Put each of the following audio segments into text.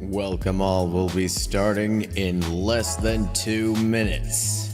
Welcome all, we'll be starting in less than 2 minutes.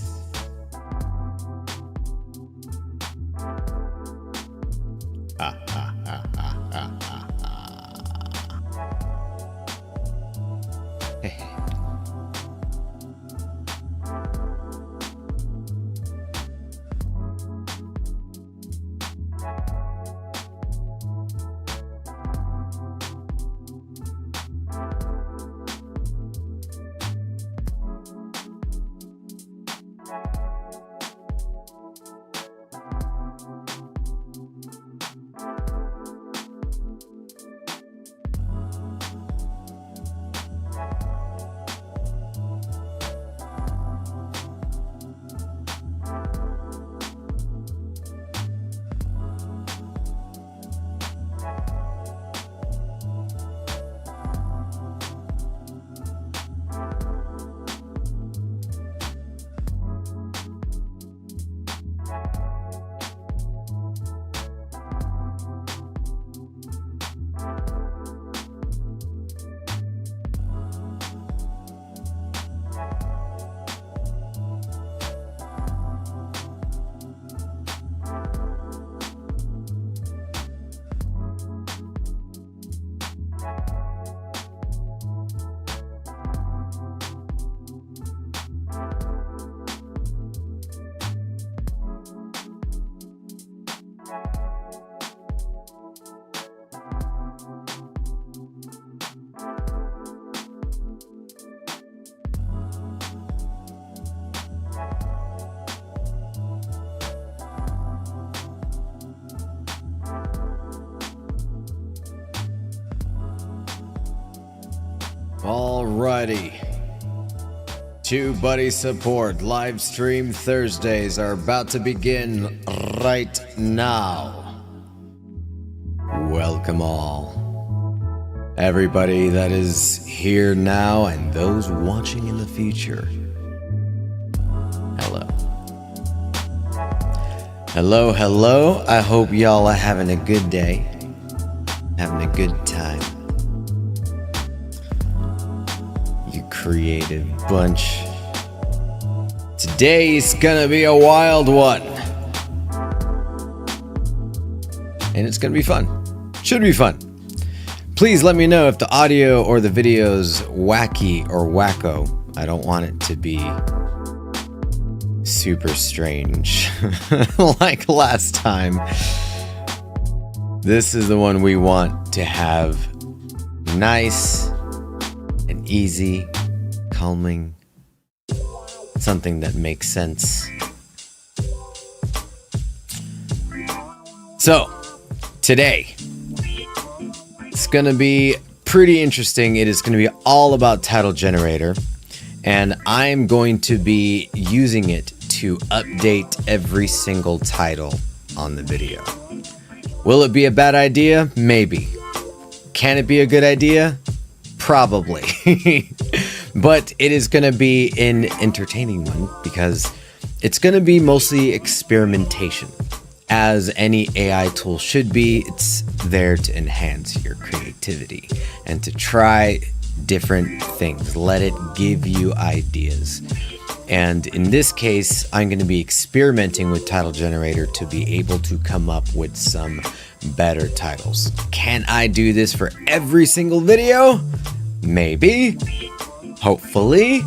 Alrighty. TubeBuddy support live stream Thursdays are about to begin right now. Welcome all. Everybody that is here now and those watching in the future. Hello. Hello, hello. I hope y'all are having a good day. Having a good time. Creative bunch. Today's gonna be a wild one. And it's gonna be fun. Should be fun. Please let me know if the audio or the video's wacky or wacko. I don't want it to be super strange like last time. This is the one we want to have nice and easy, calming, something that makes sense. So, today, it's gonna be pretty interesting. It is gonna be all about Title Generator, and I'm going to be using it to update every single title on the video. Will it be a bad idea? Maybe. Can it be a good idea? Probably. But it is going to be an entertaining one because it's going to be mostly experimentation. As any AI tool should be, it's there to enhance your creativity and to try different things. Let it give you ideas. And in this case, I'm going to be experimenting with Title Generator to be able to come up with some better titles. Can I do this for every single video? Maybe. Hopefully.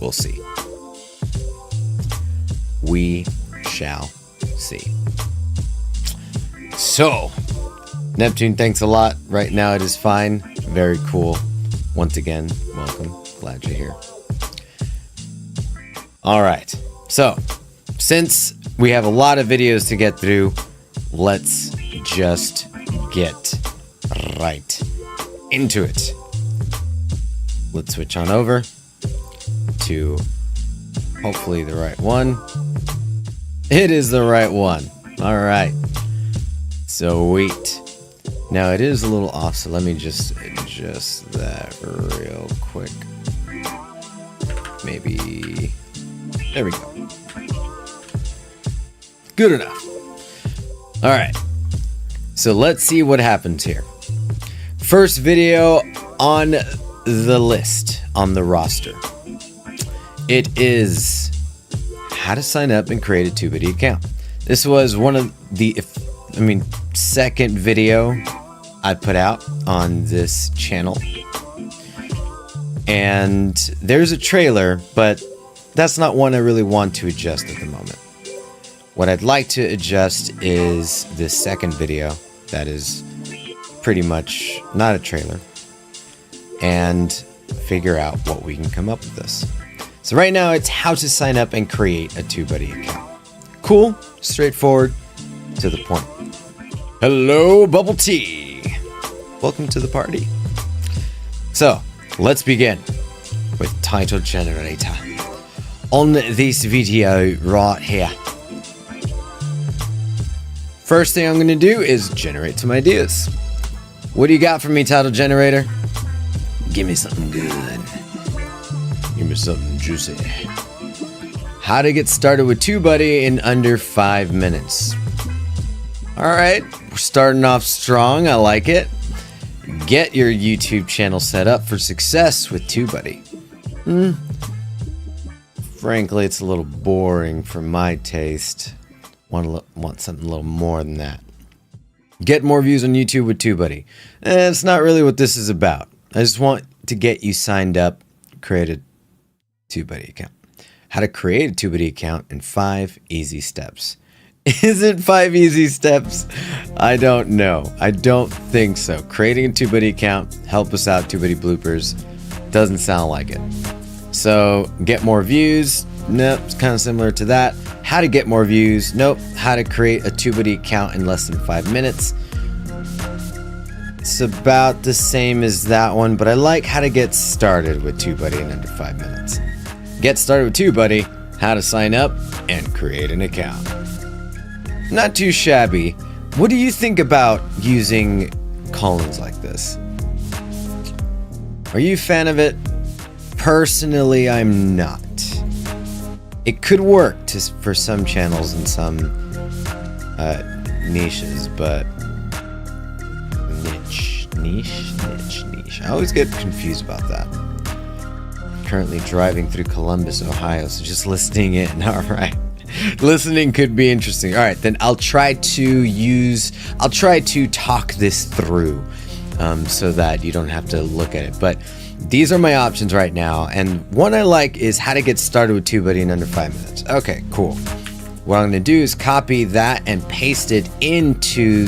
We'll see. We shall see. So, Neptune, thanks a lot. Right now it is fine. Very cool. Once again, welcome. Glad you're here. All right. So, since we have a lot of videos to get through, let's just get right into it. Let's switch on over to hopefully the right one. It is the right one. All right. Sweet. Now it is a little off, so let me just adjust that real quick. Maybe. There we go. Good enough. All right. So let's see what happens here. First video, on the list, on the roster, it is how to sign up and create a TubeBuddy account. This was one of the, second video I put out on this channel. And there's a trailer, but that's not one I really want to adjust at the moment. What I'd like to adjust is this second video that is pretty much not a trailer, and figure out what we can come up with this. So right now it's how to sign up and create a TubeBuddy account. Cool, straightforward, to the point. Hello, Bubble Tea. Welcome to the party. So let's begin with Title Generator. On this video right here, first thing I'm going to do is generate some ideas. What do you got for me, Title Generator? Give me something good. Give me something juicy. How to get started with TubeBuddy in under 5 minutes. Alright, we're starting off strong. I like it. Get your YouTube channel set up for success with TubeBuddy. Frankly, it's a little boring for my taste. Want something a little more than that. Get more views on YouTube with TubeBuddy. It's not really what this is about. I just want to get you signed up, create a TubeBuddy account. How to create a TubeBuddy account in 5 easy steps. Is it 5 easy steps? I don't know. I don't think so. Creating a TubeBuddy account, help us out, TubeBuddy bloopers. Doesn't sound like it. So get more views. Nope, it's kind of similar to that. How to get more views. Nope. How to create a TubeBuddy account in less than 5 minutes. It's about the same as that one, but I like how to get started with TubeBuddy in under 5 minutes. Get started with TubeBuddy, how to sign up and create an account. Not too shabby. What do you think about using colons like this? Are you a fan of it? Personally, I'm not. It could work for some channels and some niches, but niche. I always get confused about that. Currently driving through Columbus, Ohio, so just listening in. All right. Listening could be interesting. All right, then I'll try to talk this through so that you don't have to look at it. But these are my options right now, and one I like is how to get started with TubeBuddy in under 5 minutes. Okay, cool. What I'm going to do is copy that and paste it into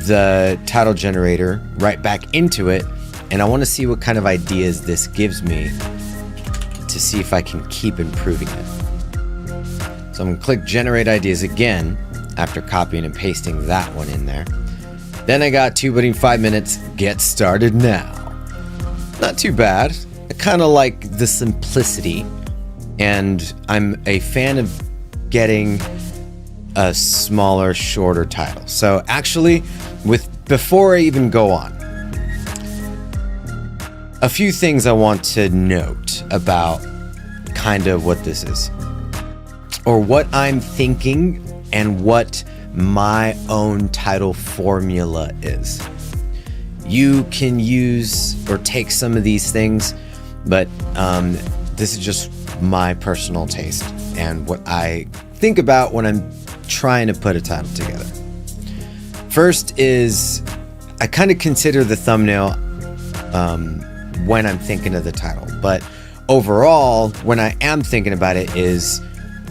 the title generator, right back into it, and I want to see what kind of ideas this gives me to see if I can keep improving it. So I'm going to click Generate Ideas again after copying and pasting that one in there. Then I got TubeBuddy in 5 minutes, get started now. Not too bad. I kind of like the simplicity, and I'm a fan of getting a smaller, shorter title. So actually, before I even go on, a few things I want to note about kind of what this is, or what I'm thinking and what my own title formula is. You can use or take some of these things, but this is just my personal taste and what I think about when I'm trying to put a title together. First is I kind of consider the thumbnail when I'm thinking of the title, but overall, when I am thinking about it, is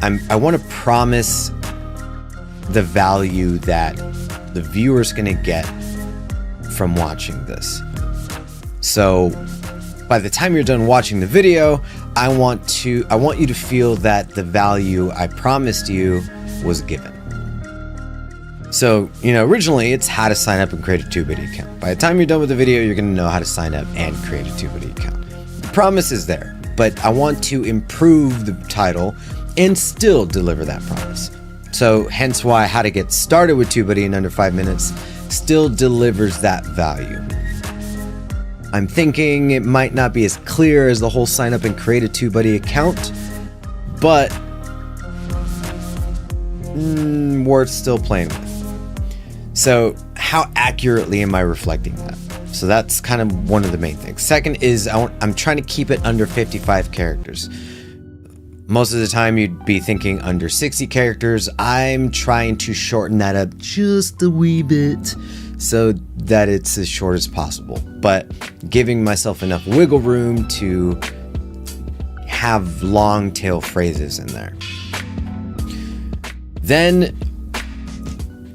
I want to promise the value that the viewer's going to get from watching this. So by the time you're done watching the video, I want you to feel that the value I promised you was given. So, originally it's how to sign up and create a TubeBuddy account. By the time you're done with the video, you're going to know how to sign up and create a TubeBuddy account. The promise is there, but I want to improve the title and still deliver that promise. So hence why how to get started with TubeBuddy in under 5 minutes still delivers that value. I'm thinking it might not be as clear as the whole sign up and create a TubeBuddy account, but worth still playing with. So how accurately am I reflecting that? So that's kind of one of the main things. Second is I'm trying to keep it under 55 characters. Most of the time you'd be thinking under 60 characters. I'm trying to shorten that up just a wee bit so that it's as short as possible, but giving myself enough wiggle room to have long tail phrases in there. Then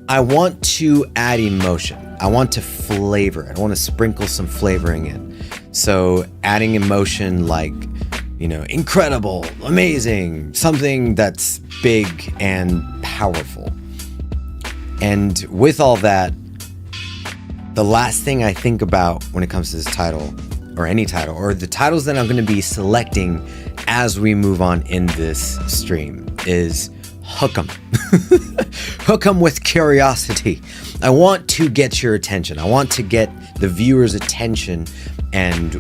I want to add emotion. I want to flavor it. I want to sprinkle some flavoring in. So adding emotion like, incredible, amazing, something that's big and powerful. And with all that, the last thing I think about when it comes to this title, or any title, or the titles that I'm going to be selecting as we move on in this stream, is hook 'em. Hook 'em with curiosity. I want to get your attention. I want to get the viewer's attention, and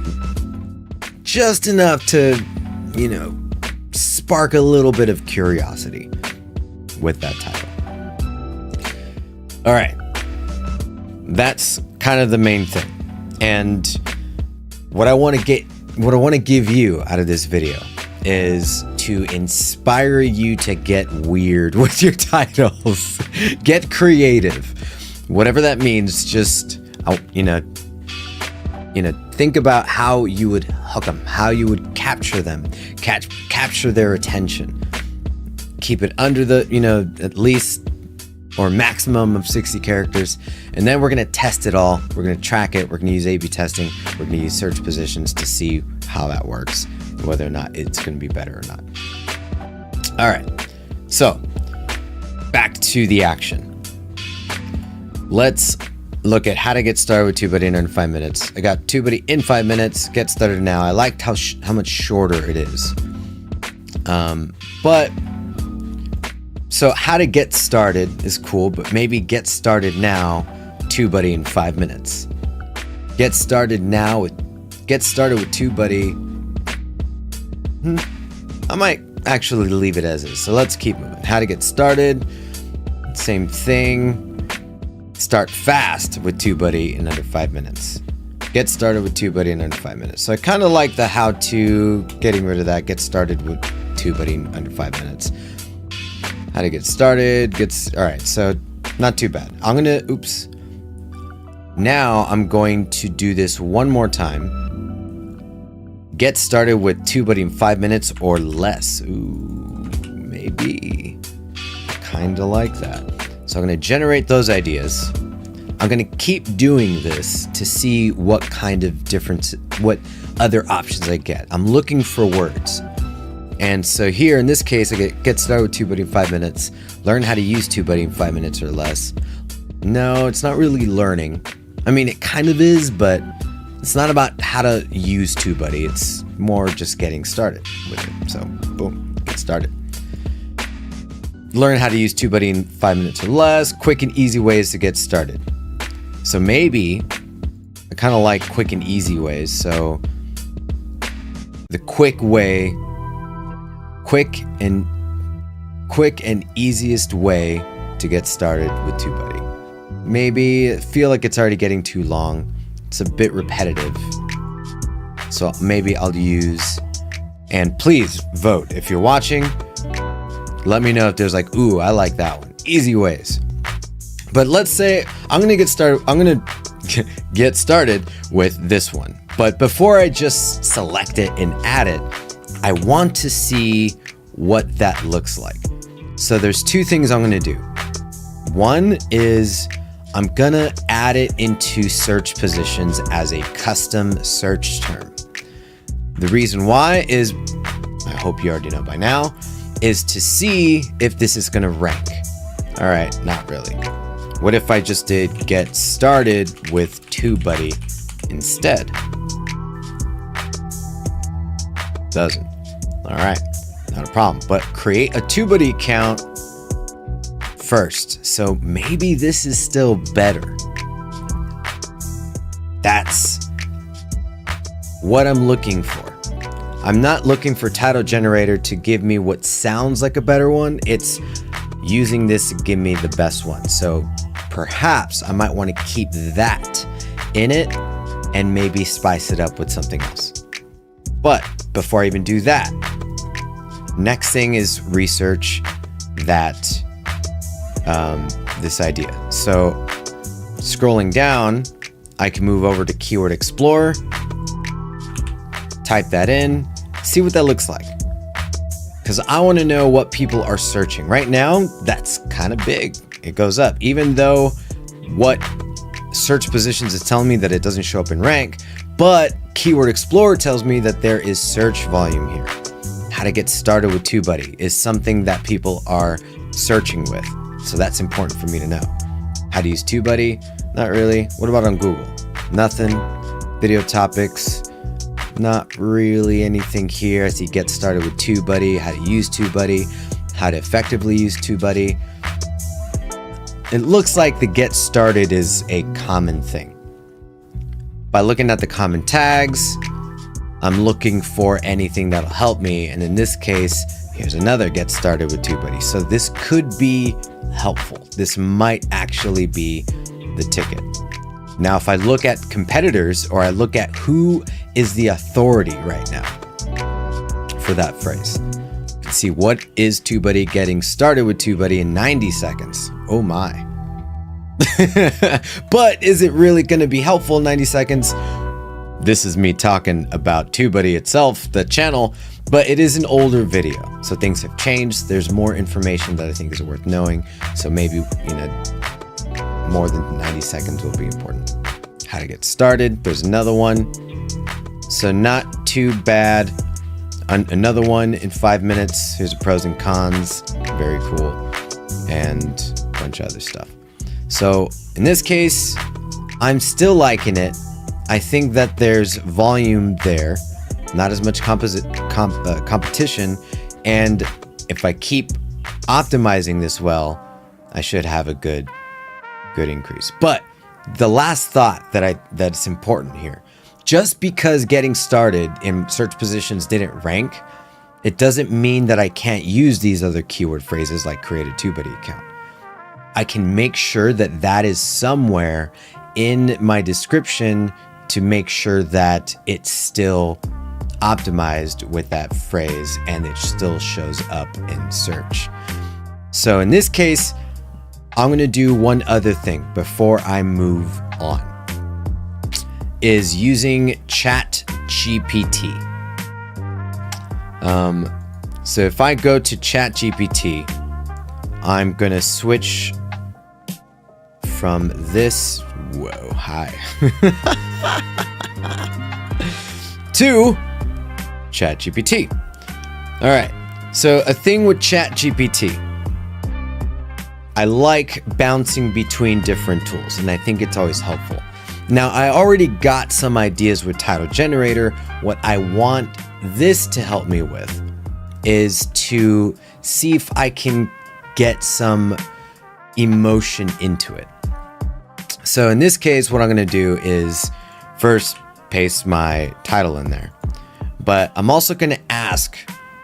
just enough to, spark a little bit of curiosity with that title. All right. That's kind of the main thing. And what I want to give you out of this video is to inspire you to get weird with your titles. Get creative. Whatever that means, just think about how you would hook them, how you would capture them, capture their attention. Keep it under the, at least or maximum of 60 characters. And then we're going to test it all. We're going to track it. We're going to use A/B testing. We're going to use search positions to see how that works, whether or not it's going to be better or not. All right. So back to the action. Let's look at how to get started with TubeBuddy in under 5 minutes. I got TubeBuddy in 5 minutes. Get started now. I liked how much shorter it is. So how to get started is cool, but maybe get started now, TubeBuddy in 5 minutes. Get started with TubeBuddy. I might actually leave it as is. So let's keep moving. How to get started. Same thing. Start fast with TubeBuddy in under 5 minutes. Get started with TubeBuddy in under 5 minutes. So I kind of like the how to, getting rid of that. Get started with TubeBuddy in under 5 minutes. How to get started. All right, so not too bad. Now I'm going to do this one more time. Get started with TubeBuddy in 5 minutes or less. Ooh, maybe. Kind of like that. So I'm going to generate those ideas. I'm going to keep doing this to see what kind of difference, what other options I get. I'm looking for words. And so here in this case, I get started with TubeBuddy in 5 minutes. Learn how to use TubeBuddy in 5 minutes or less. No, it's not really learning. I mean, it kind of is, but it's not about how to use TubeBuddy. It's more just getting started with it. So boom, get started. Learn how to use TubeBuddy in 5 minutes or less. Quick and easy ways to get started. So maybe I kind of like quick and easy ways. So the quick and easiest way to get started with TubeBuddy. Maybe feel like it's already getting too long. It's a bit repetitive. So maybe I'll use, and please vote. If you're watching, let me know if there's like, ooh, I like that one. Easy ways. But let's say I'm going to get started with this one. But before I just select it and add it, I want to see what that looks like. So there's two things I'm going to do. One is I'm going to add it into search positions as a custom search term. The reason why is, I hope you already know by now, is to see if this is going to rank. All right, not really. What if I just did get started with TubeBuddy instead? Doesn't. All right, not a problem. But create a TubeBuddy account first. So maybe this is still better. That's what I'm looking for. I'm not looking for Title Generator to give me what sounds like a better one. It's using this to give me the best one. So perhaps I might want to keep that in it and maybe spice it up with something else. But before I even do that, next thing is research that this idea. So scrolling down, I can move over to Keyword Explorer, type that in, see what that looks like. Because I want to know what people are searching. Right now, that's kind of big. It goes up, even though what search positions is telling me that it doesn't show up in rank, but Keyword Explorer tells me that there is search volume here. How to get started with TubeBuddy is something that people are searching with. So that's important for me to know. How to use TubeBuddy? Not really. What about on Google? Nothing. Video topics? Not really anything here. I see get started with TubeBuddy, how to use TubeBuddy, how to effectively use TubeBuddy. It looks like the get started is a common thing. By looking at the common tags, I'm looking for anything that'll help me. And in this case, here's another get started with TubeBuddy. So this could be helpful. This might actually be the ticket. Now, if I look at competitors, or I look at who is the authority right now for that phrase, you can see what is TubeBuddy getting started with TubeBuddy in 90 seconds. Oh my. But is it really going to be helpful in 90 seconds? This is me talking about TubeBuddy itself, the channel, but it is an older video. So things have changed. There's more information that I think is worth knowing. So maybe, more than 90 seconds will be important. How to get started. There's another one. So not too bad. Another one in 5 minutes. Here's the pros and cons. Very cool. And a bunch of other stuff. So in this case, I'm still liking it. I think that there's volume there, not as much competition. And if I keep optimizing this well, I should have a good increase. But the last thought that's important here, just because getting started in search positions didn't rank, it doesn't mean that I can't use these other keyword phrases like create a TubeBuddy account. I can make sure that that is somewhere in my description to make sure that it's still optimized with that phrase and it still shows up in search. So in this case, I'm going to do one other thing before I move on, is using ChatGPT. So if I go to ChatGPT, I'm going to switch from this, to ChatGPT. All right. So a thing with ChatGPT, I like bouncing between different tools, and I think it's always helpful. Now, I already got some ideas with Title Generator. What I want this to help me with is to see if I can get some emotion into it. So in this case, what I'm going to do is first paste my title in there, but I'm also going to ask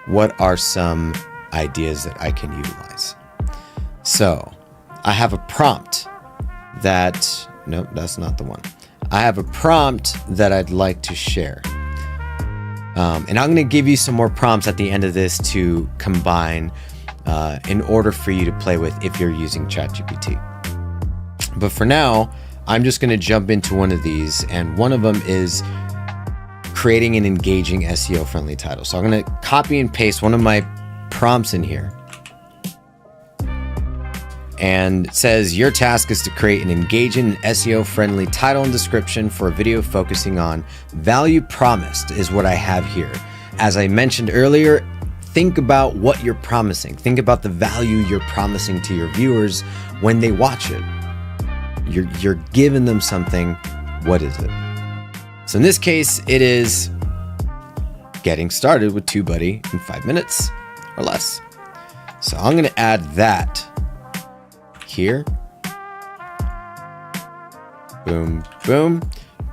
what are some ideas that I can utilize. So I have a prompt that, nope, that's not the one. I have a prompt that I'd like to share. And I'm going to give you some more prompts at the end of this to combine in order for you to play with if you're using ChatGPT. But for now, I'm just going to jump into one of these, and one of them is creating an engaging SEO-friendly title. So I'm going to copy and paste one of my prompts in here. And it says, your task is to create an engaging and SEO-friendly title and description for a video focusing on value promised is what I have here. As I mentioned earlier, think about what you're promising. Think about the value you're promising to your viewers when they watch it. You're giving them something. What is it? So in this case, it is getting started with TubeBuddy in 5 minutes or less. So I'm going to add that here. Boom, boom.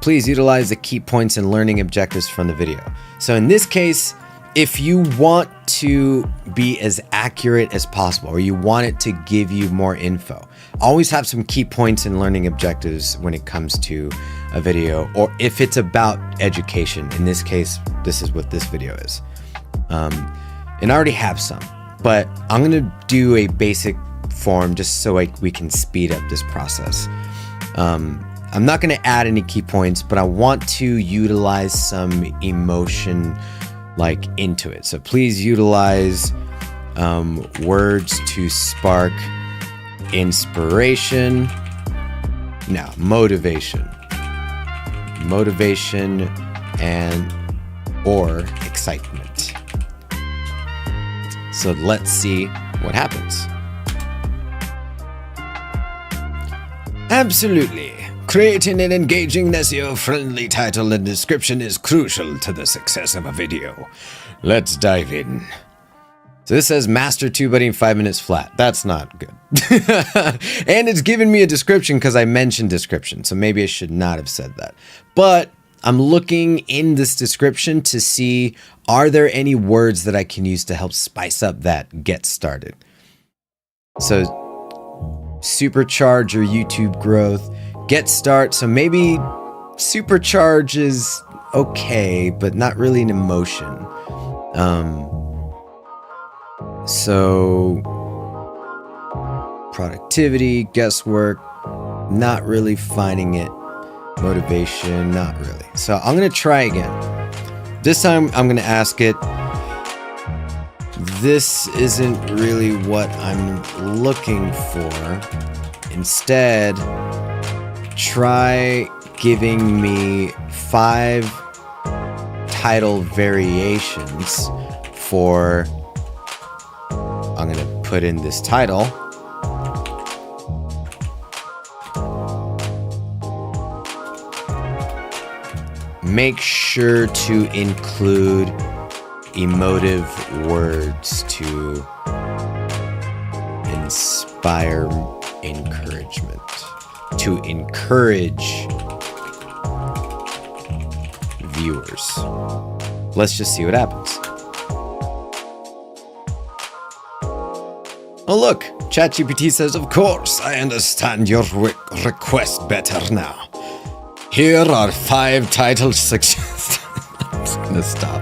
Please utilize the key points and learning objectives from the video. So in this case, if you want to be as accurate as possible, or you want it to give you more info, always have some key points and learning objectives when it comes to a video, or if it's about education. In this case, this is what this video is. And I already have some, but I'm gonna do a basic form just so we can speed up this process. I'm not gonna add any key points, but I want to utilize some emotion like into it. So please utilize words to spark inspiration. Now, motivation and or excitement. So let's see what happens. Absolutely. Creating an engaging SEO-friendly title and description is crucial to the success of a video. Let's dive in. So this says master TubeBuddy in 5 minutes flat. That's not good. And it's giving me a description because I mentioned description, so maybe I should not have said that. But I'm looking in this description to see, are there any words that I can use to help spice up that get started? So supercharge your YouTube growth, get start. So maybe supercharge is okay, but not really an emotion. So productivity, guesswork, not really finding it. Motivation, not really. So I'm going to try again. This time I'm going to ask it, this isn't really what I'm looking for. Instead, try giving me 5 title variations for, I'm going to put in this title. Make sure to include emotive words to inspire encouragement. To encourage viewers. Let's just see what happens. Oh look, ChatGPT says, of course, I understand your request better now. Here are 5 title suggestions. I'm just gonna stop.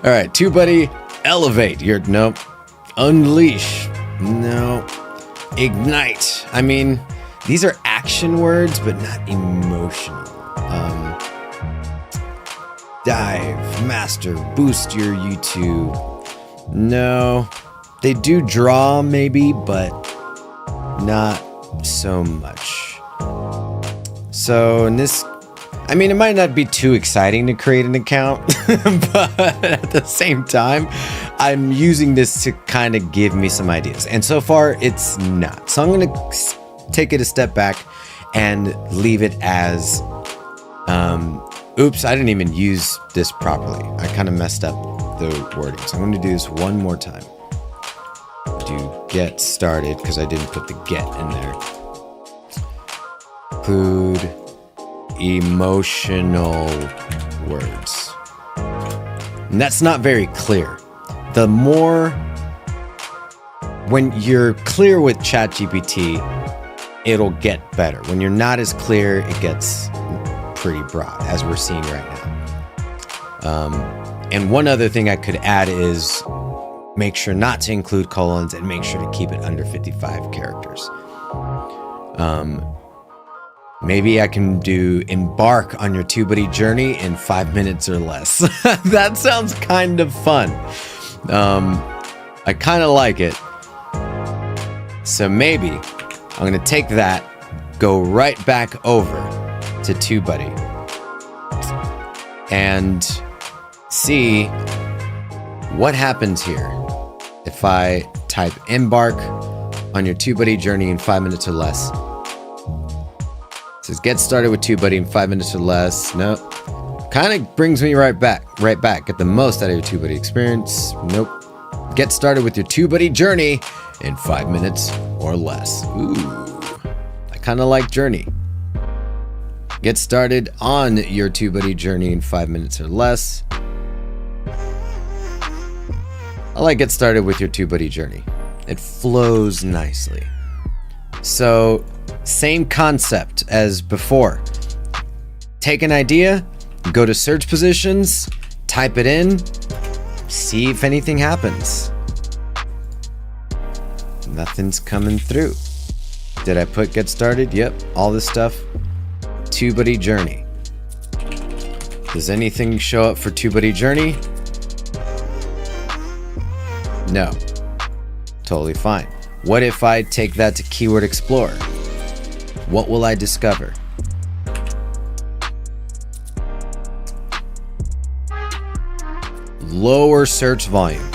All right, TubeBuddy, elevate. Nope. Unleash. No. Ignite. I mean, these are action words, but not emotional. Dive, master, boost your YouTube. No. They do draw maybe, but not so much. So in this, I mean, it might not be too exciting to create an account, but at the same time, I'm using this to kind of give me some ideas. And so far, it's not. So I'm going to take it a step back and leave it as, oops, I didn't even use this properly. I kind of messed up the wording. So I'm going to do this one more time. Do get started, because I didn't put the get in there. Include emotional words. And that's not very clear. The more, when you're clear with ChatGPT, it'll get better. When you're not as clear, it gets pretty broad, as we're seeing right now. And one other thing I could add is make sure not to include colons and make sure to keep it under 55 characters. Maybe I can do embark on your TubeBuddy journey in 5 minutes or less. That sounds kind of fun. I kind of like it. So maybe I'm going to take that, go right back over to TubeBuddy and see what happens here if I type embark on your TubeBuddy journey in 5 minutes or less. It says get started with TubeBuddy in 5 minutes or less. Nope. Kind of brings me right back. Get the most out of your TubeBuddy experience. Nope. Get started with your TubeBuddy journey in 5 minutes or less. Ooh. I kind of like journey. Get started on your TubeBuddy journey in 5 minutes or less. I like get started with your TubeBuddy journey. It flows nicely. So, same concept as before. take an idea, go to search positions, type it in, see if anything happens. Nothing's coming through. Did I put get started? Yep, all this stuff. TubeBuddy Journey. Does anything show up for TubeBuddy Journey? No. Totally fine. What if I take that to Keyword Explorer? What will I discover? Lower search volume.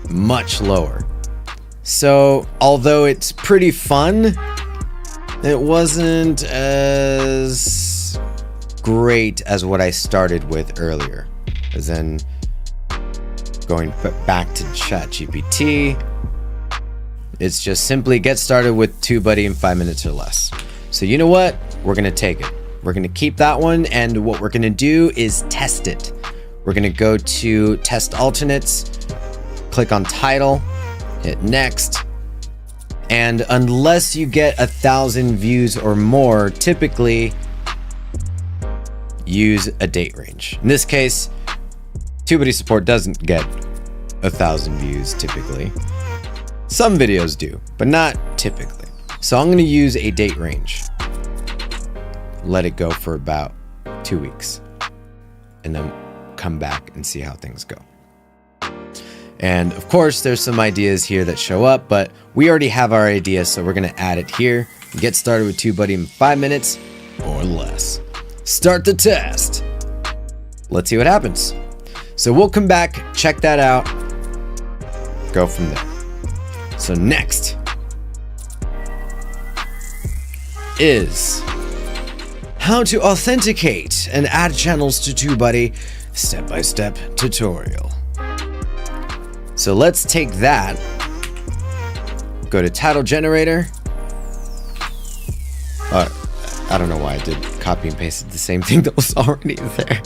Much lower. So, although it's pretty fun, it wasn't as great as what I started with earlier. As then going back to ChatGPT, it's just simply get started with TubeBuddy in 5 minutes or less. So you know what? We're gonna take it. We're gonna keep that one, and what we're gonna do is test it. We're gonna go to Test Alternates, click on Title, hit Next, and unless you get 1,000 views or more, typically use a date range. In this case, TubeBuddy support doesn't get 1,000 views typically. Some videos do, but not typically. So I'm going to use a date range. Let it go for about 2 weeks, and then come back and see how things go. And of course, there's some ideas here that show up, but we already have our idea, so we're going to add it here. Get started with TubeBuddy in 5 minutes or less. Start the test. Let's see what happens. So we'll come back, check that out, go from there. So next is how to authenticate and add channels to TubeBuddy step-by-step tutorial. So let's take that, go to Title Generator. I don't know why I did copy and pasted the same thing that was already there.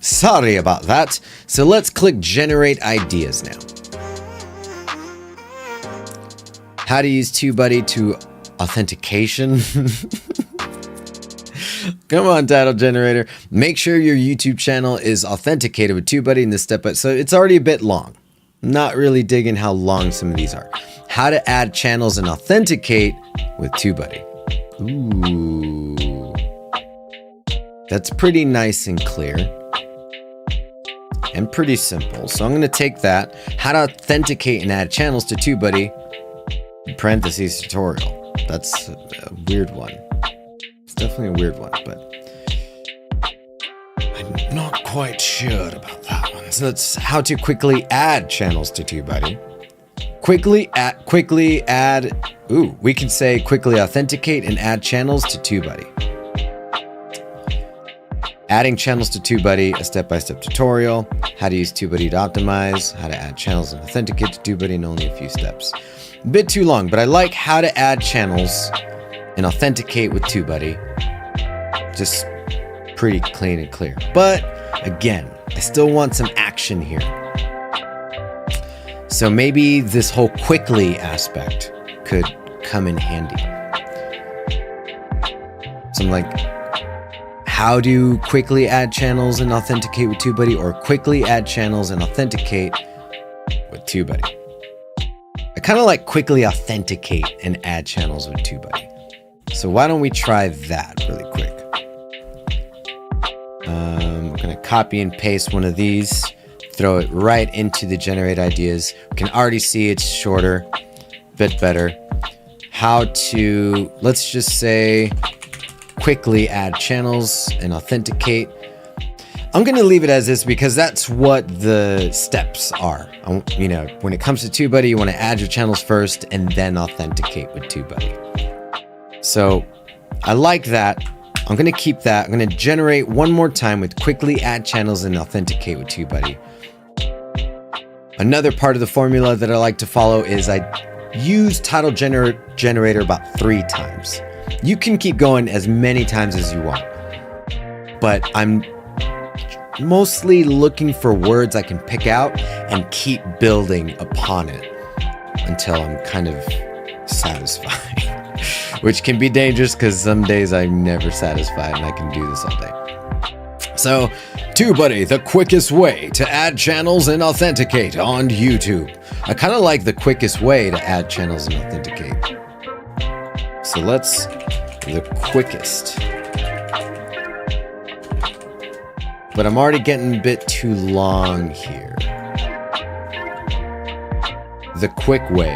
Sorry about that. So let's click Generate Ideas now. How to use TubeBuddy to authentication. Come on, Title Generator. Make sure your YouTube channel is authenticated with TubeBuddy in this step. So it's already a bit long. Not really digging how long some of these are. How to add channels and authenticate with TubeBuddy. Ooh. That's pretty nice and clear. And pretty simple. So I'm going to take that. How to authenticate and add channels to TubeBuddy. In parentheses tutorial. That's a weird one. It's definitely a weird one, but I'm not quite sure about that one. So that's how to quickly add channels to TubeBuddy. Quickly add. Ooh, we can say quickly authenticate and add channels to TubeBuddy. Adding channels to TubeBuddy, a step-by-step tutorial. How to use TubeBuddy to optimize. How to add channels and authenticate to TubeBuddy in only a few steps. A bit too long, but I like how to add channels and authenticate with TubeBuddy. Just pretty clean and clear. But again, I still want some action here. So maybe this whole quickly aspect could come in handy. So I'm like, how to quickly add channels and authenticate with TubeBuddy, or quickly add channels and authenticate with TubeBuddy. I kind of like quickly authenticate and add channels with TubeBuddy. So why don't we try that really quick? I'm going to copy and paste one of these, throw it right into the Generate Ideas. We can already see it's shorter, a bit better. How to, let's just say, quickly add channels and authenticate. I'm going to leave it as this because that's what the steps are. You know, when it comes to TubeBuddy, you want to add your channels first and then authenticate with TubeBuddy. So I like that. I'm going to keep that. I'm going to generate one more time with quickly add channels and authenticate with TubeBuddy. Another part of the formula that I like to follow is I use Title Generator about 3 times. You can keep going as many times as you want, but I'm mostly looking for words I can pick out and keep building upon it until I'm kind of satisfied. which can be dangerous because some days I'm never satisfied and I can do this all day. So, TubeBuddy, the quickest way to add channels and authenticate on YouTube. I kind of like the quickest way to add channels and authenticate. So the quickest. But I'm already getting a bit too long here. The quick way.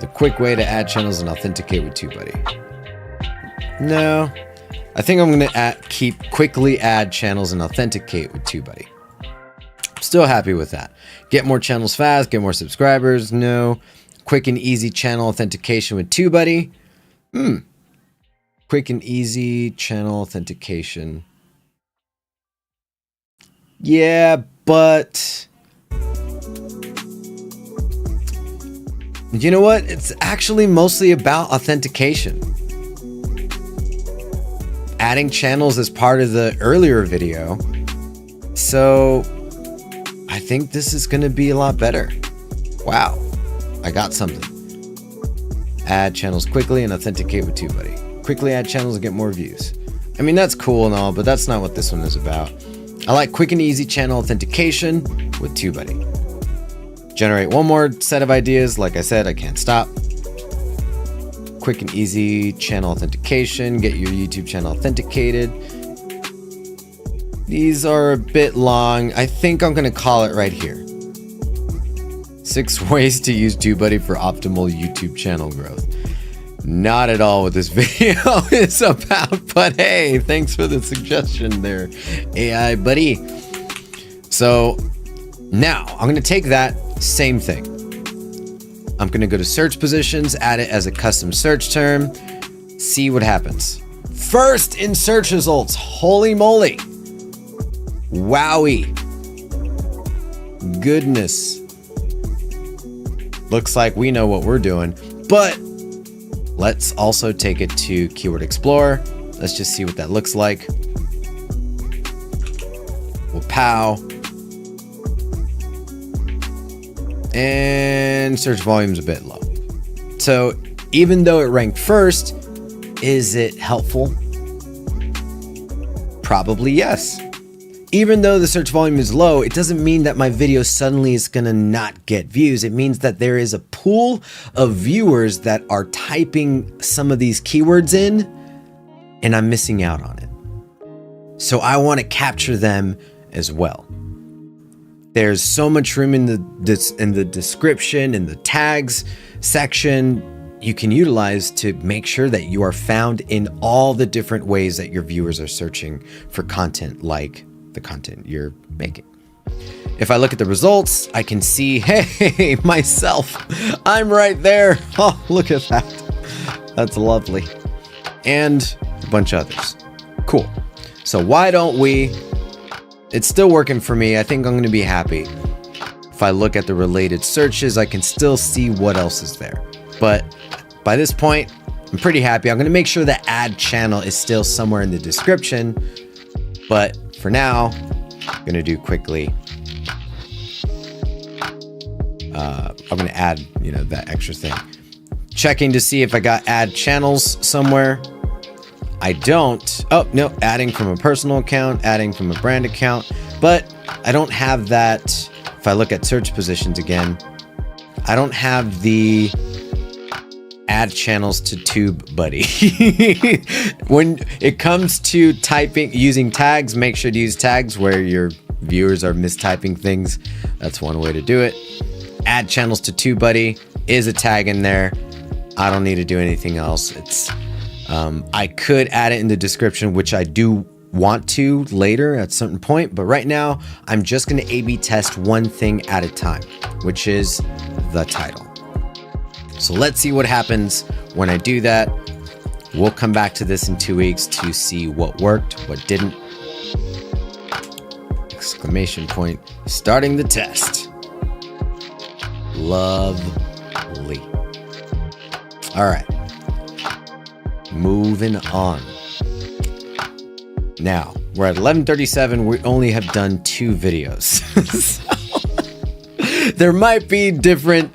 The quick way to add channels and authenticate with TubeBuddy. No. I think I'm going to keep quickly add channels and authenticate with TubeBuddy. Still happy with that. Get more channels fast, get more subscribers. No. Quick and easy channel authentication with TubeBuddy. Quick and easy channel authentication. Yeah, but you know what? It's actually mostly about authentication. Adding channels as part of the earlier video. So I think this is going to be a lot better. Wow, I got something. Add channels quickly and authenticate with TubeBuddy. Quickly add channels and get more views. I mean, that's cool and all, but that's not what this one is about. I like quick and easy channel authentication with TubeBuddy. Generate one more set of ideas. Like I said, I can't stop. Quick and easy channel authentication. Get your YouTube channel authenticated. These are a bit long. I think I'm going to call it right here. 6 ways to use TubeBuddy for optimal YouTube channel growth. Not at all what this video is about, but hey, thanks for the suggestion there, AI buddy. So now I'm going to take that same thing. I'm going to go to search positions, add it as a custom search term, see what happens. First in search results, holy moly. Wowie. Goodness. Looks like we know what we're doing, but let's also take it to Keyword Explorer. Let's just see what that looks like. Well, pow. And search volume's a bit low. So even though it ranked first, is it helpful? Probably yes. Even though the search volume is low, it doesn't mean that my video suddenly is gonna not get views. It means that there is a pool of viewers that are typing some of these keywords in, and I'm missing out on it. So I wanna capture them as well. There's so much room in the description, in the tags section, you can utilize to make sure that you are found in all the different ways that your viewers are searching for content like the content you're making. If I look at the results, I can see, hey, myself, I'm right there. Oh, look at that. That's lovely. And a bunch of others. Cool. So why don't we, it's still working for me. I think I'm going to be happy. If I look at the related searches, I can still see what else is there. But by this point, I'm pretty happy. I'm going to make sure that add channel is still somewhere in the description. But for now, I'm going to do quickly. I'm going to add, that extra thing. Checking to see if I got add channels somewhere. I don't. Oh, no, adding from a personal account, adding from a brand account, but I don't have that. If I look at search positions again, I don't have the add channels to TubeBuddy. When it comes to typing, using tags, make sure to use tags where your viewers are mistyping things. That's one way to do it. Add channels to TubeBuddy is a tag in there. I don't need to do anything else. It's I could add it in the description, which I do want to later at a certain point, but right now I'm just going to A/B test one thing at a time, which is the title. So let's see what happens when I do that. We'll come back to this in 2 weeks to see what worked, what didn't. Exclamation point. Starting the test. Lovely. All right. Moving on. Now, we're at 11:37. We only have done 2 videos. So, there might be different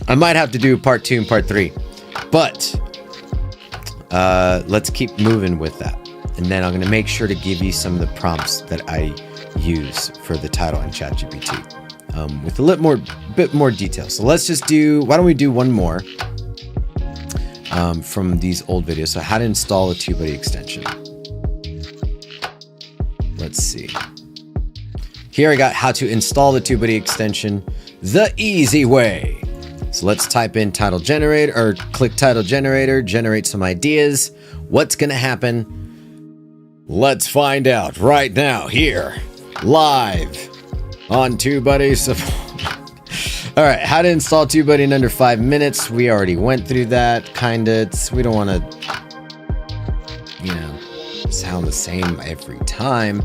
I might have to do part 2 and part 3, but let's keep moving with that. And then I'm going to make sure to give you some of the prompts that I use for the title in ChatGPT with a bit more detail. So let's just why don't we do one more from these old videos. So how to install a TubeBuddy extension. Let's see. Here I got how to install the TubeBuddy extension the easy way. So let's type in title generator or click title generator, generate some ideas. What's going to happen? Let's find out right now here, live on TubeBuddy support. All right, how to install TubeBuddy in under 5 minutes. We already went through that, kinda. We don't want to, sound the same every time.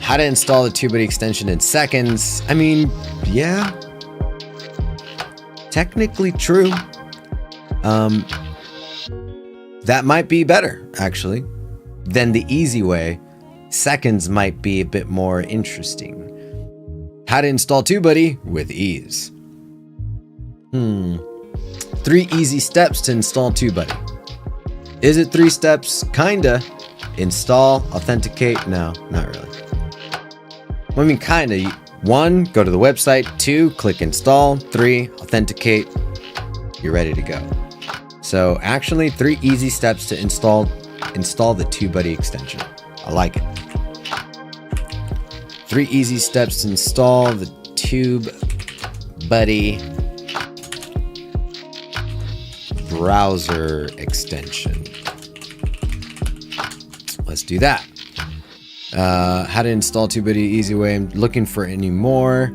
How to install the TubeBuddy extension in seconds. I mean, yeah, technically true. That might be better, actually, than the easy way. Seconds might be a bit more interesting. How to install TubeBuddy with ease. 3 easy steps to install TubeBuddy. Is it 3 steps? Kinda. Install, authenticate. No, not really. Well, I mean, kinda. 1, go to the website. 2, click install. 3, authenticate. You're ready to go. So actually 3 easy steps to install the TubeBuddy extension. I like it. 3 easy steps to install the TubeBuddy browser extension. Let's do that. How to install TubeBuddy easy way. I'm looking for any more.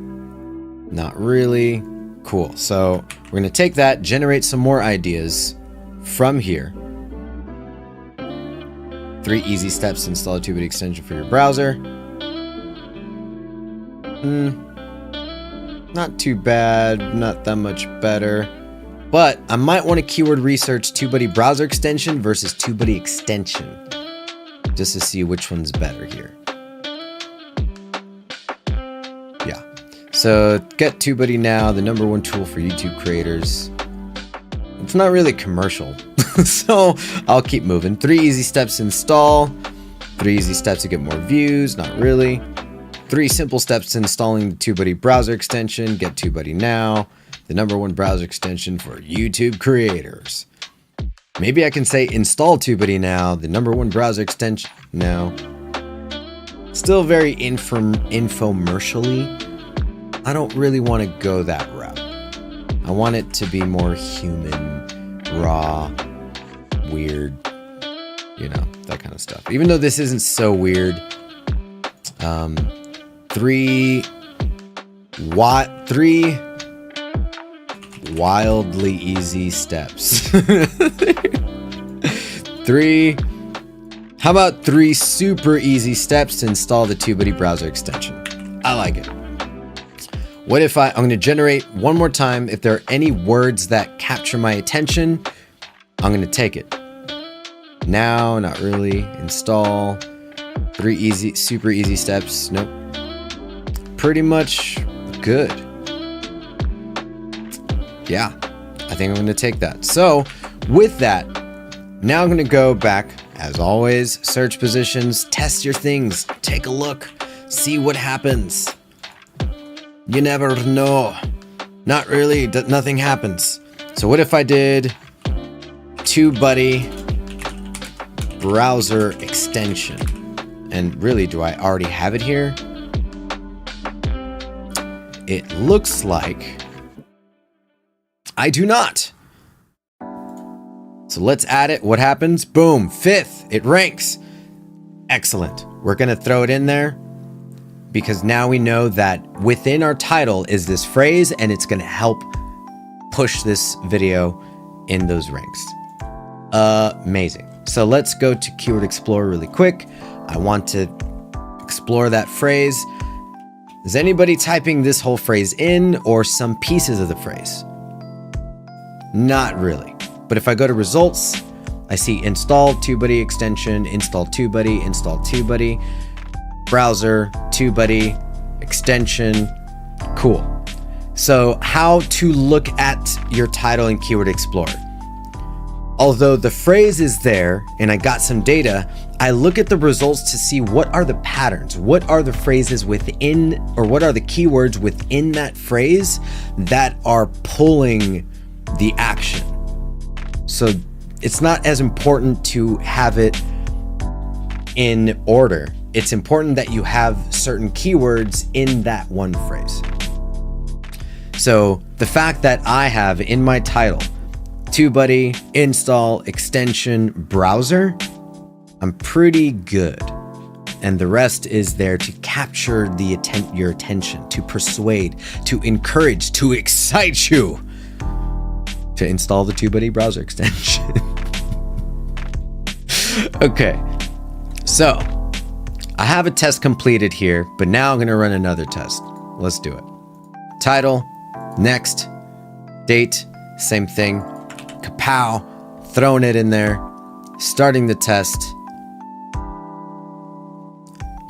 Not really. Cool. So we're going to take that, generate some more ideas from here. 3 easy steps to install a TubeBuddy extension for your browser. Not too bad, not that much better. But I might want to keyword research TubeBuddy browser extension versus TubeBuddy extension, just to see which one's better here. Yeah. So get TubeBuddy now, the #1 tool for YouTube creators. It's not really commercial, so I'll keep moving. 3 easy steps to install. 3 easy steps to get more views. Not really. 3 simple steps to installing the TubeBuddy browser extension. Get TubeBuddy now, the #1 browser extension for YouTube creators. Maybe I can say install TubeBuddy now, the #1 browser extension. No. Still very infomercially. I don't really want to go that route. I want it to be more human, raw, weird, that kind of stuff. Even though this isn't so weird. 3 wildly easy steps. 3. How about 3 super easy steps to install the TubeBuddy browser extension? I like it. What if I'm going to generate one more time. If there are any words that capture my attention, I'm going to take it. Now, not really. Install. 3 super easy steps. Nope. Pretty much good. Yeah, I think I'm going to take that. So with that, now I'm going to go back, as always, search positions, test your things, take a look, see what happens. You never know. Not really, nothing happens. So what if I did TubeBuddy browser extension? And really, do I already have it here? It looks like I do not. So let's add it. What happens? Boom, 5th. It ranks. Excellent. We're going to throw it in there because now we know that within our title is this phrase and it's going to help push this video in those ranks. Amazing. So let's go to Keyword Explorer really quick. I want to explore that phrase. Is anybody typing this whole phrase in or some pieces of the phrase? Not really. But if I go to results, I see install TubeBuddy extension, install TubeBuddy, browser, TubeBuddy, extension. Cool. So how to look at your title in Keyword Explorer. Although the phrase is there and I got some data, I look at the results to see what are the patterns, what are the phrases within, or what are the keywords within that phrase that are pulling the action. So it's not as important to have it in order. It's important that you have certain keywords in that one phrase. So the fact that I have in my title, TubeBuddy install extension browser, I'm pretty good. And the rest is there to capture your attention, to persuade, to encourage, to excite you to install the TubeBuddy browser extension. Okay, so I have a test completed here, but now I'm gonna run another test. Let's do it. Title, next, date, same thing. Kapow, throwing it in there, starting the test.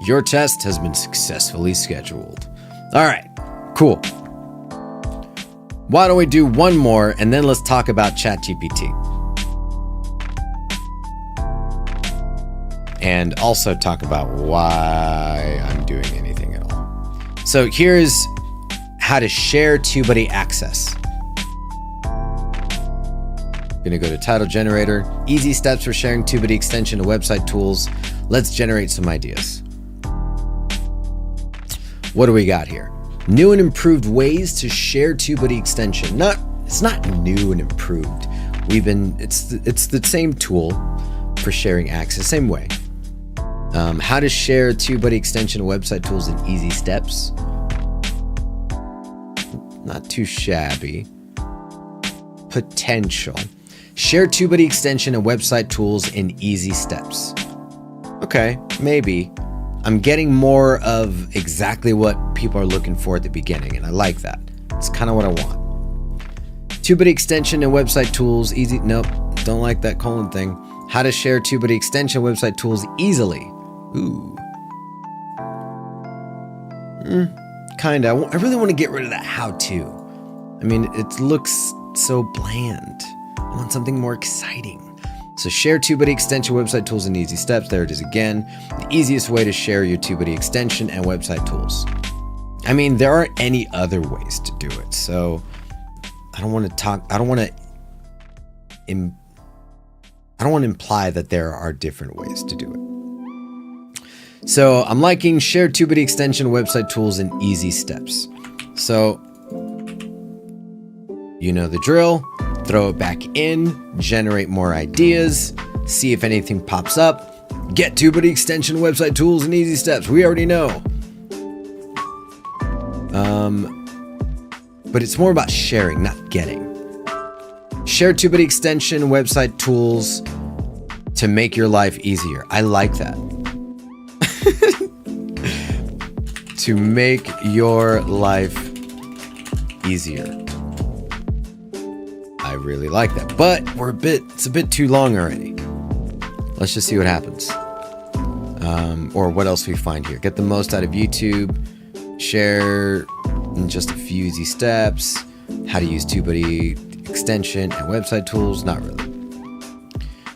Your test has been successfully scheduled. All right, cool. Why don't we do one more and then let's talk about ChatGPT. And also talk about why I'm doing anything at all. So here's how to share TubeBuddy access. Gonna go to Title Generator, easy steps for sharing TubeBuddy extension to website tools. Let's generate some ideas. What do we got here? New and improved ways to share TubeBuddy extension. It's not new and improved. It's the same tool for sharing access, same way. How to share TubeBuddy extension to website tools in easy steps. Not too shabby. Potential. Share TubeBuddy extension and website tools in easy steps. Okay, maybe. I'm getting more of exactly what people are looking for at the beginning, and I like that. It's kind of what I want. TubeBuddy extension and website tools, easy. Nope, don't like that colon thing. How to share TubeBuddy extension website tools easily. Ooh. Kinda. I really want to get rid of that how to. I mean, it looks so bland. I want something more exciting. So share TubeBuddy extension website tools in easy steps. There it is again. The easiest way to share your TubeBuddy extension and website tools. I mean, there aren't any other ways to do it. So I don't want to imply that there are different ways to do it. So I'm liking share TubeBuddy extension website tools in easy steps. So you know the drill. Throw it back in, generate more ideas, see if anything pops up. Get TubeBuddy extension website tools in easy steps. We already know. But it's more about sharing, not getting. Share TubeBuddy extension website tools to make your life easier. I like that. To make your life easier. I really like that, but it's a bit too long already. Let's just see what happens. Or what else we find here. Get the most out of YouTube. Share in just a few easy steps. How to use TubeBuddy extension and website tools. Not really.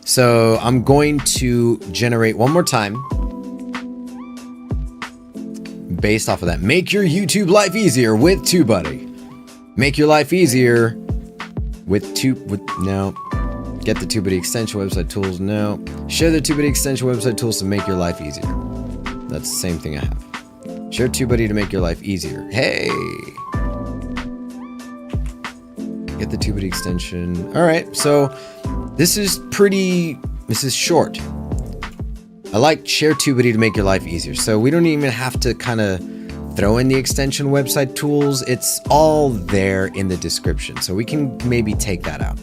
So I'm going to generate one more time. Based off of that. Make your YouTube life easier with TubeBuddy. Make your life easier no. Get the TubeBuddy extension website tools, no. Share the TubeBuddy extension website tools to make your life easier. That's the same thing I have. Share TubeBuddy to make your life easier. Hey! Get the TubeBuddy extension. All right, so this is short. I like share TubeBuddy to make your life easier. So we don't even have to kind of throw in the extension website tools. It's all there in the description. So we can maybe take that out.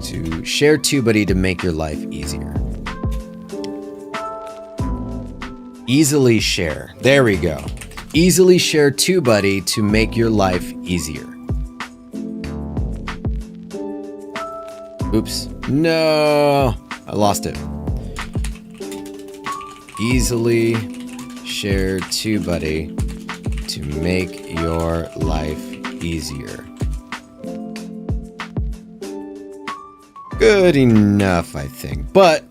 To share TubeBuddy to make your life easier. Easily share. There we go. Easily share TubeBuddy to make your life easier. Oops. No, I lost it. Easily share TubeBuddy to make your life easier. Good enough, I think. But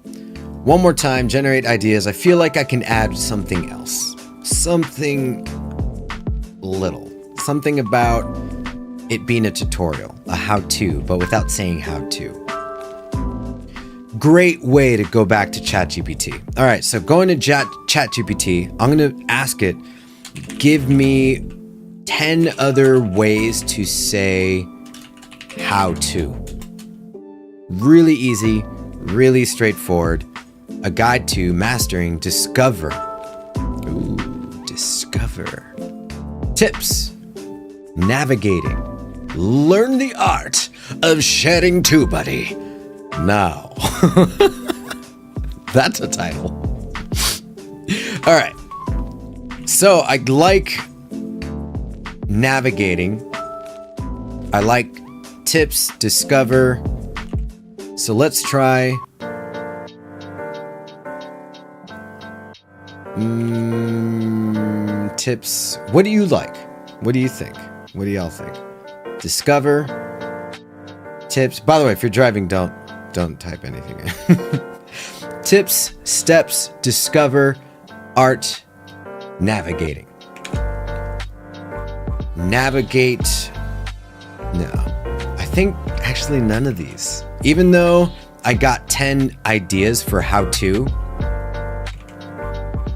one more time, generate ideas. I feel like I can add something else. Something little. Something about it being a tutorial, a how-to, but without saying how-to. Great way to go back to ChatGPT. All right, so going to ChatGPT, I'm going to ask it, give me 10 other ways to say how-to. Really easy, really straightforward. A guide to mastering Discover. Ooh, Discover. Tips. Navigating. Learn the art of sharing TubeBuddy. Now. That's a title. All right. So I like navigating. I like tips, discover. So let's try tips. What do you like? What do you think? What do y'all think? Discover, tips. By the way, if you're driving, don't type anything in. Tips, steps, discover, art, navigating. Navigate. No, I think actually none of these. Even though I got 10 ideas for how to,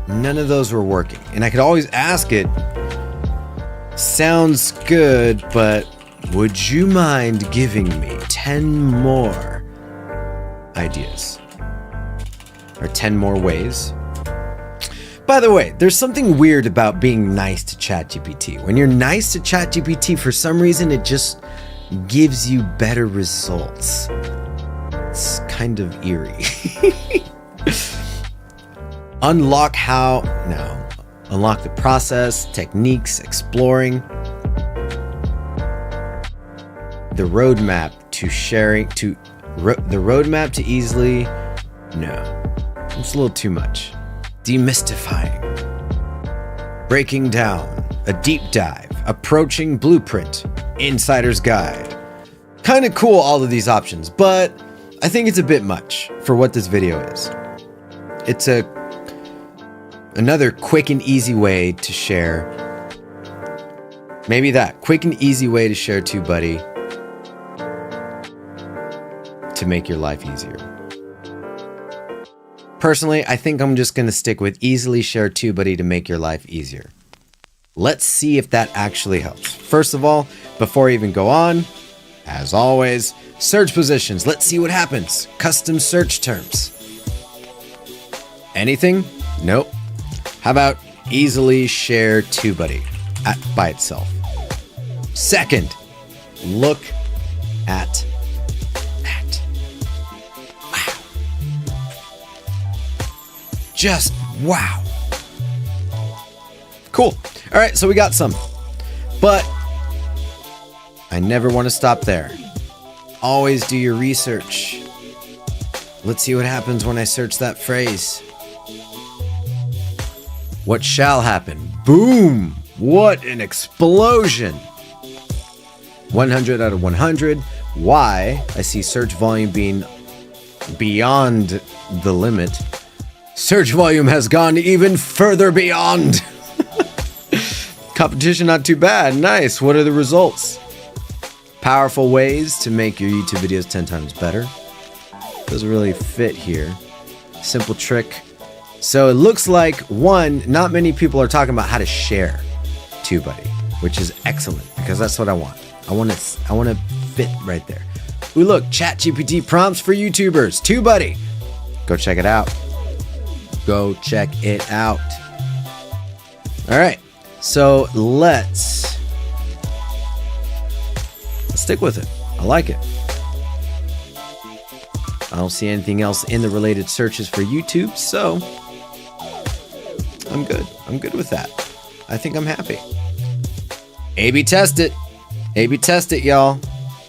none of those were working. And I could always ask it, sounds good, but would you mind giving me 10 more ideas? Or 10 more ways? By the way, there's something weird about being nice to ChatGPT. When you're nice to ChatGPT, for some reason, it just gives you better results. It's kind of eerie. Unlock the process, techniques, exploring. The roadmap to sharing, the roadmap to easily, no, it's a little too much. Demystifying. Breaking down, a deep dive, approaching blueprint, insider's guide. Kind of cool, all of these options, but I think it's a bit much for what this video is. It's another quick and easy way to share. Maybe that quick and easy way to share TubeBuddy to make your life easier. Personally, I think I'm just going to stick with easily share TubeBuddy to make your life easier. Let's see if that actually helps. First of all, before I even go on, as always, search positions. Let's see what happens. Custom search terms. Anything? Nope. How about easily share TubeBuddy by itself? Second, look at that. Wow. Just wow. Cool. All right, so we got some. But I never want to stop there. Always do your research. Let's see what happens when I search that phrase. What shall happen? Boom! What an explosion! 100 out of 100. Why? I see search volume being beyond the limit. Search volume has gone even further beyond. Competition not too bad. Nice. What are the results? Powerful ways to make your YouTube videos 10 times better. Doesn't really fit here. Simple trick. So it looks like, one, not many people are talking about how to share TubeBuddy, which is excellent because that's what I want. I want to fit right there. Ooh, look, ChatGPT prompts for YouTubers, TubeBuddy. Go check it out. Go check it out. All right, so let's stick with it. I like it. I don't see anything else in the related searches for YouTube, so I'm good. I'm good with that. I think I'm happy. A/B test it. A/B test it, y'all.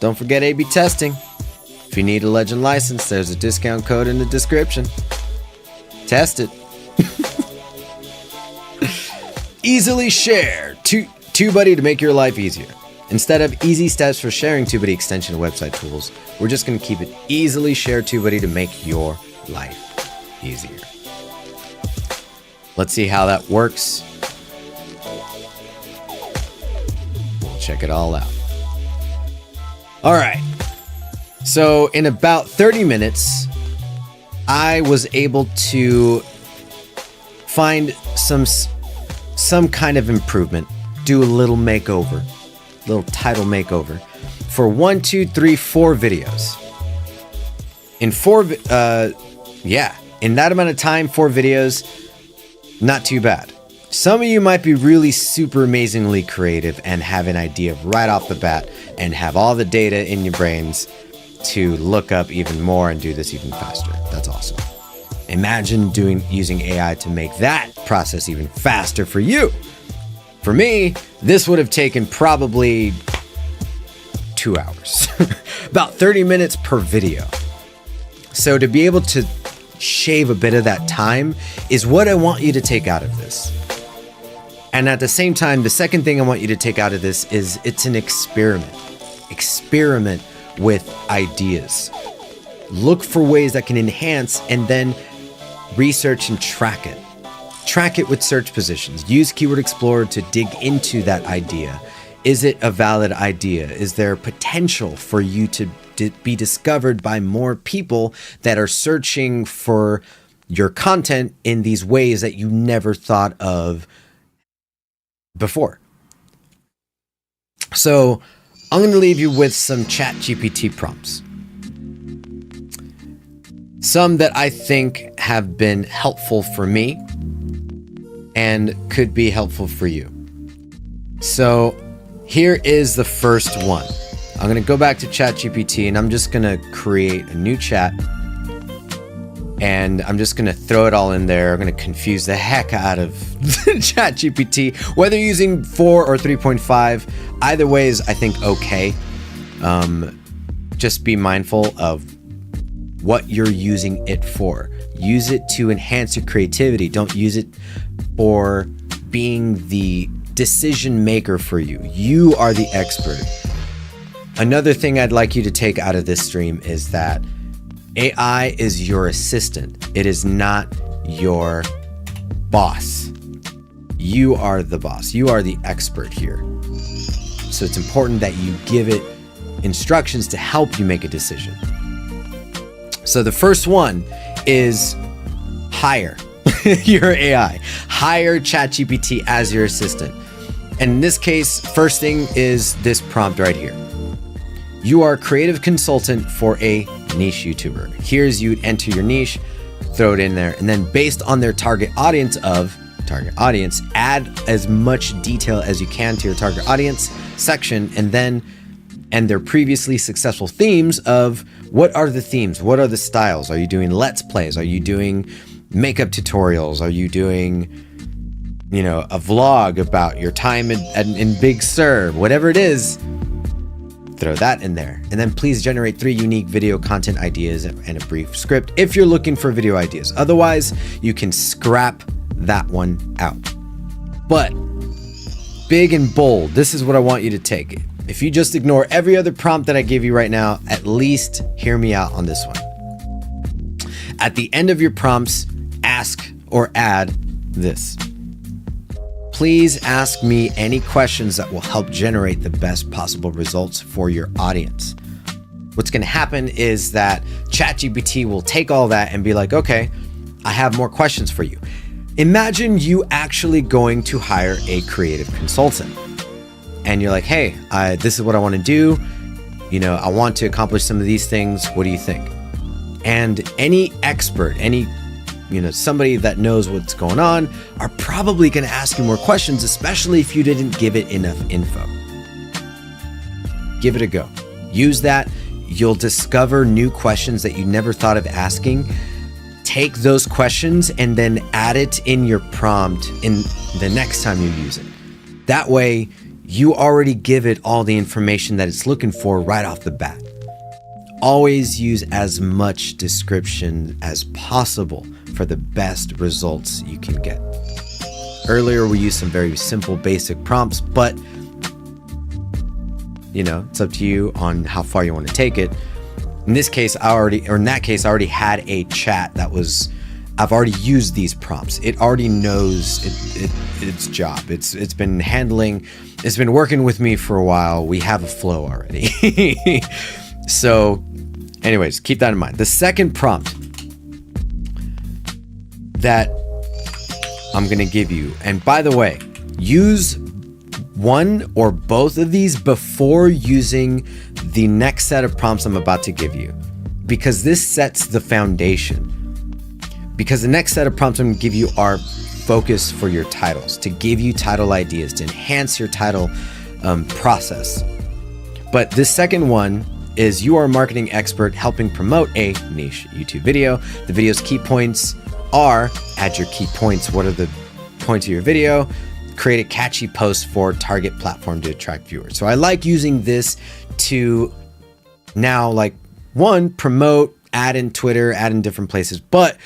Don't forget A/B testing. If you need a Legend license, there's a discount code in the description. Test it. easily share TubeBuddy to make your life easier. Instead of easy steps for sharing TubeBuddy extension and website tools, we're just going to keep it easily share TubeBuddy to make your life easier. Let's see how that works. We'll check it all out. All right. So in about 30 minutes, I was able to find some kind of improvement, do a little makeover, little title makeover for 1, 2, 3, 4 videos. In in that amount of time, 4 videos, not too bad. Some of you might be really super amazingly creative and have an idea right off the bat and have all the data in your brains to look up even more and do this even faster. That's awesome. Imagine using AI to make that process even faster for you. For me, this would have taken probably 2 hours, about 30 minutes per video. So to be able to shave a bit of that time is what I want you to take out of this. And at the same time, the second thing I want you to take out of this is it's an experiment. Experiment with ideas. Look for ways that can enhance and then research and track it. Track it with search positions. Use Keyword Explorer to dig into that idea. Is it a valid idea? Is there potential for you to be discovered by more people that are searching for your content in these ways that you never thought of before? So I'm going to leave you with some ChatGPT prompts. Some that I think have been helpful for me and could be helpful for you. So here is the first one. I'm going to go back to ChatGPT and I'm just going to create a new chat. And I'm just going to throw it all in there. I'm going to confuse the heck out of ChatGPT, whether you're using 4 or 3.5. Either way is, I think, okay. Just be mindful of what you're using it for. Use it to enhance your creativity. Don't use it for being the decision maker for you. You are the expert. Another thing I'd like you to take out of this stream is that AI is your assistant. It is not your boss. You are the boss. You are the expert here. So it's important that you give it instructions to help you make a decision. So the first one is hire your AI. Hire ChatGPT as your assistant. And in this case, first thing is this prompt right here. You are a creative consultant for a niche YouTuber. Here's you enter your niche, throw it in there, and then based on their target audience, add as much detail as you can to your target audience section, and their previously successful themes of what are the themes, what are the styles? Are you doing let's plays? Are you doing makeup tutorials? Are you doing, a vlog about your time in Big Sur? Whatever it is, throw that in there. And then please generate 3 unique video content ideas and a brief script if you're looking for video ideas. Otherwise, you can scrap that one out. But big and bold, this is what I want you to take. If you just ignore every other prompt that I give you right now, at least hear me out on this one. At the end of your prompts, ask or add this. Please ask me any questions that will help generate the best possible results for your audience. What's going to happen is that ChatGPT will take all that and be like, okay, I have more questions for you. Imagine you actually going to hire a creative consultant. And you're like, hey, this is what I want to do. I want to accomplish some of these things. What do you think? And any expert, somebody that knows what's going on are probably going to ask you more questions, especially if you didn't give it enough info. Give it a go. Use that. You'll discover new questions that you never thought of asking. Take those questions and then add it in your prompt in the next time you use it. That way, you already give it all the information that it's looking for right off the bat. Always use as much description as possible for the best results you can get. Earlier, we used some very simple, basic prompts, but it's up to you on how far you want to take it. In that case, I already had a chat that was, I've already used these prompts. It already knows its job. It's been working with me for a while. We have a flow already. So anyways, keep that in mind. The second prompt that I'm going to give you, and by the way, use one or both of these before using the next set of prompts I'm about to give you, because this sets the foundation. Because the next set of prompts I'm going to give you are focus for your titles, to give you title ideas, to enhance your title process. But this second one is, you are a marketing expert helping promote a niche YouTube video. The video's key points are, add your key points. What are the points of your video? Create a catchy post for target platform to attract viewers. So I like using this to now, like, one, promote, add in Twitter, add in different places, but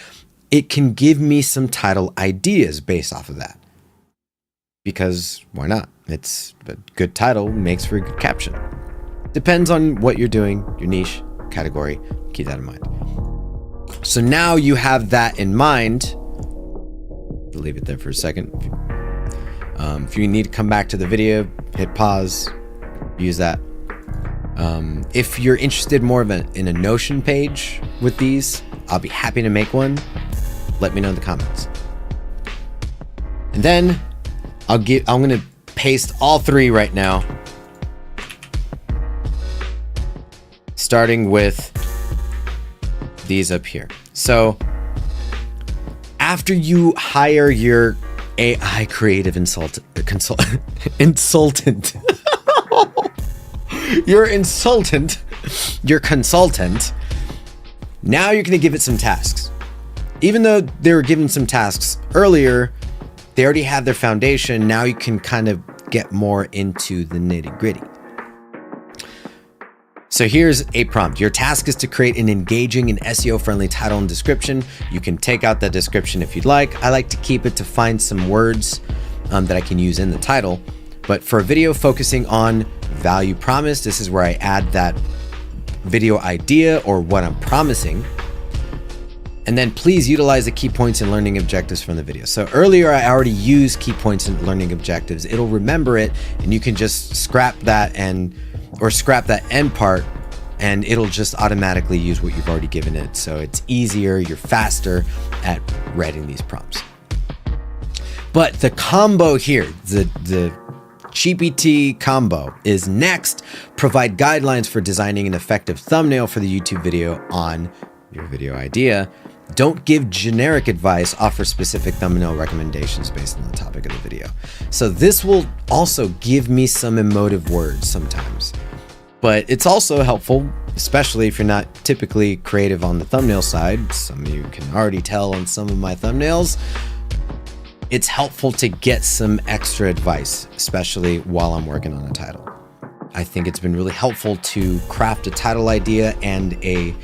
it can give me some title ideas based off of that. Because why not? It's a good title, makes for a good caption. Depends on what you're doing, your niche, category, keep that in mind. So now you have that in mind. Leave it there for a second. If you need to come back to the video, hit pause, use that. If you're interested more in a Notion page with these, I'll be happy to make one. Let me know in the comments. And then I'm going to paste all three right now, starting with these up here. So after you hire your AI creative consultant, your consultant, now you're going to give it some tasks. Even though they were given some tasks earlier, they already have their foundation. Now you can kind of get more into the nitty-gritty. So here's a prompt. Your task is to create an engaging and SEO-friendly title and description. You can take out that description if you'd like. I like to keep it to find some words that I can use in the title. But for a video focusing on value promise, this is where I add that video idea or what I'm promising. And then please utilize the key points and learning objectives from the video. So earlier I already used key points and learning objectives. It'll remember it, and you can just scrap that or scrap that end part, and it'll just automatically use what you've already given it. So it's easier, you're faster at writing these prompts. But the combo here, the GPT combo is next. Provide guidelines for designing an effective thumbnail for the YouTube video on your video idea. Don't give generic advice, offer specific thumbnail recommendations based on the topic of the video. So this will also give me some emotive words sometimes, but it's also helpful, especially if you're not typically creative on the thumbnail side. Some of you can already tell on some of my thumbnails. It's helpful to get some extra advice, especially while I'm working on a title. I think it's been really helpful to craft a title idea and a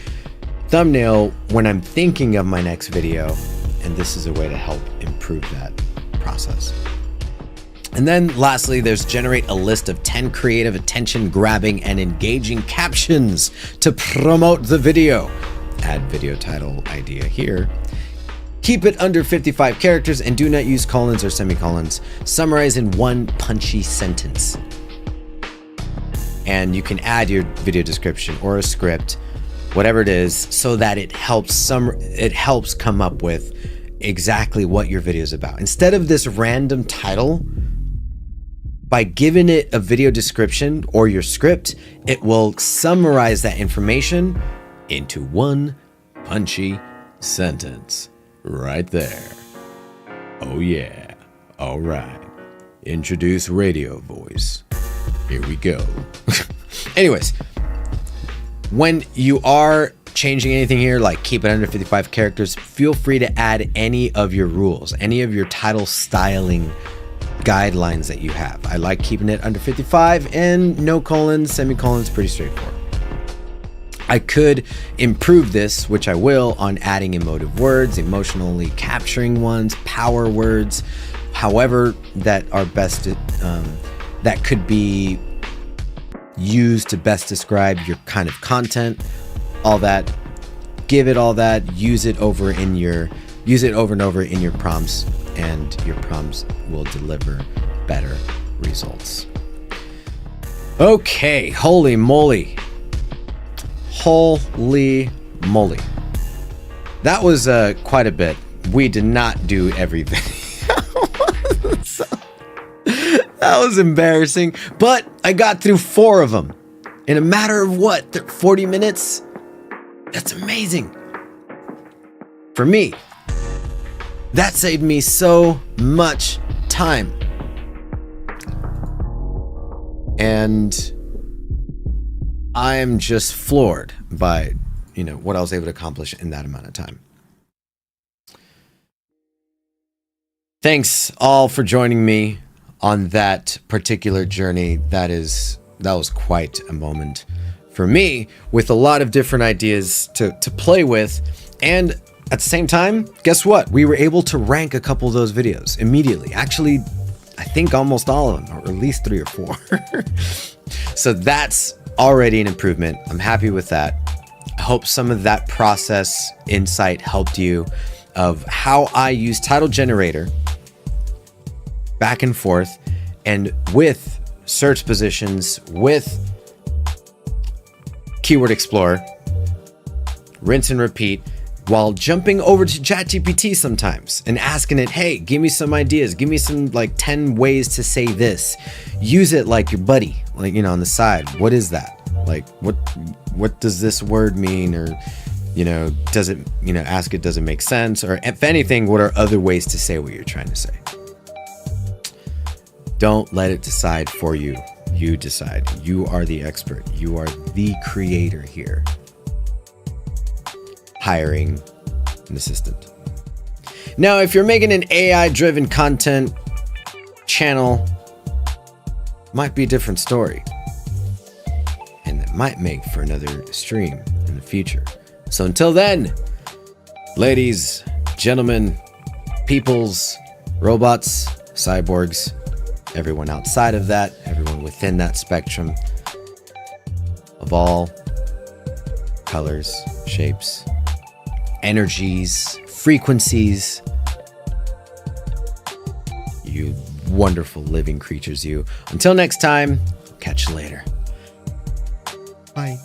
thumbnail when I'm thinking of my next video, and this is a way to help improve that process. And then lastly, there's generate a list of 10 creative, attention grabbing and engaging captions to promote the video. Add video title idea here. Keep it under 55 characters and do not use colons or semicolons. Summarize in one punchy sentence. And you can add your video description or a script, whatever it is, so that it helps come up with exactly what your video is about. Instead of this random title, by giving it a video description or your script, it will summarize that information into one punchy sentence right there. Oh yeah. All right. Introduce radio voice. Here we go. Anyways, when you are changing anything here, like keep it under 55 characters, feel free to add any of your rules, any of your title styling guidelines that you have. I like keeping it under 55 and no colons, semicolons, pretty straightforward. I could improve this, which I will, on adding emotive words, emotionally capturing ones, power words, however that are best, that could be used to best describe your kind of content, all that. Give it all that, use it over and over in your prompts, and your prompts will deliver better results. Okay, holy moly. Holy moly. That was quite a bit. We did not do everything. That was embarrassing, but I got through 4 of them in a matter of what, 40 minutes? That's amazing. For me, that saved me so much time. And I'm just floored by, what I was able to accomplish in that amount of time. Thanks all for joining me on that particular journey. That was quite a moment for me, with a lot of different ideas to play with. And at the same time, guess what? We were able to rank a couple of those videos immediately. Actually, I think almost all of them, or at least 3 or 4. So that's already an improvement. I'm happy with that. I hope some of that process insight helped you, of how I use Title Generator back and forth, and with search positions, with Keyword Explorer, rinse and repeat, while jumping over to ChatGPT sometimes and asking it, hey, give me some ideas, give me some 10 ways to say this. Use it like your buddy, on the side. What is that? What does this word mean? Or, does it, ask it, does it make sense? Or if anything, what are other ways to say what you're trying to say? Don't let it decide for you. You decide. You are the expert. You are the creator here. Hiring an assistant. Now, if you're making an AI-driven content channel, might be a different story. And it might make for another stream in the future. So until then, ladies, gentlemen, peoples, robots, cyborgs, everyone outside of that, everyone within that spectrum of all colors, shapes, energies, frequencies, you wonderful living creatures, you. Until next time, catch you later. Bye.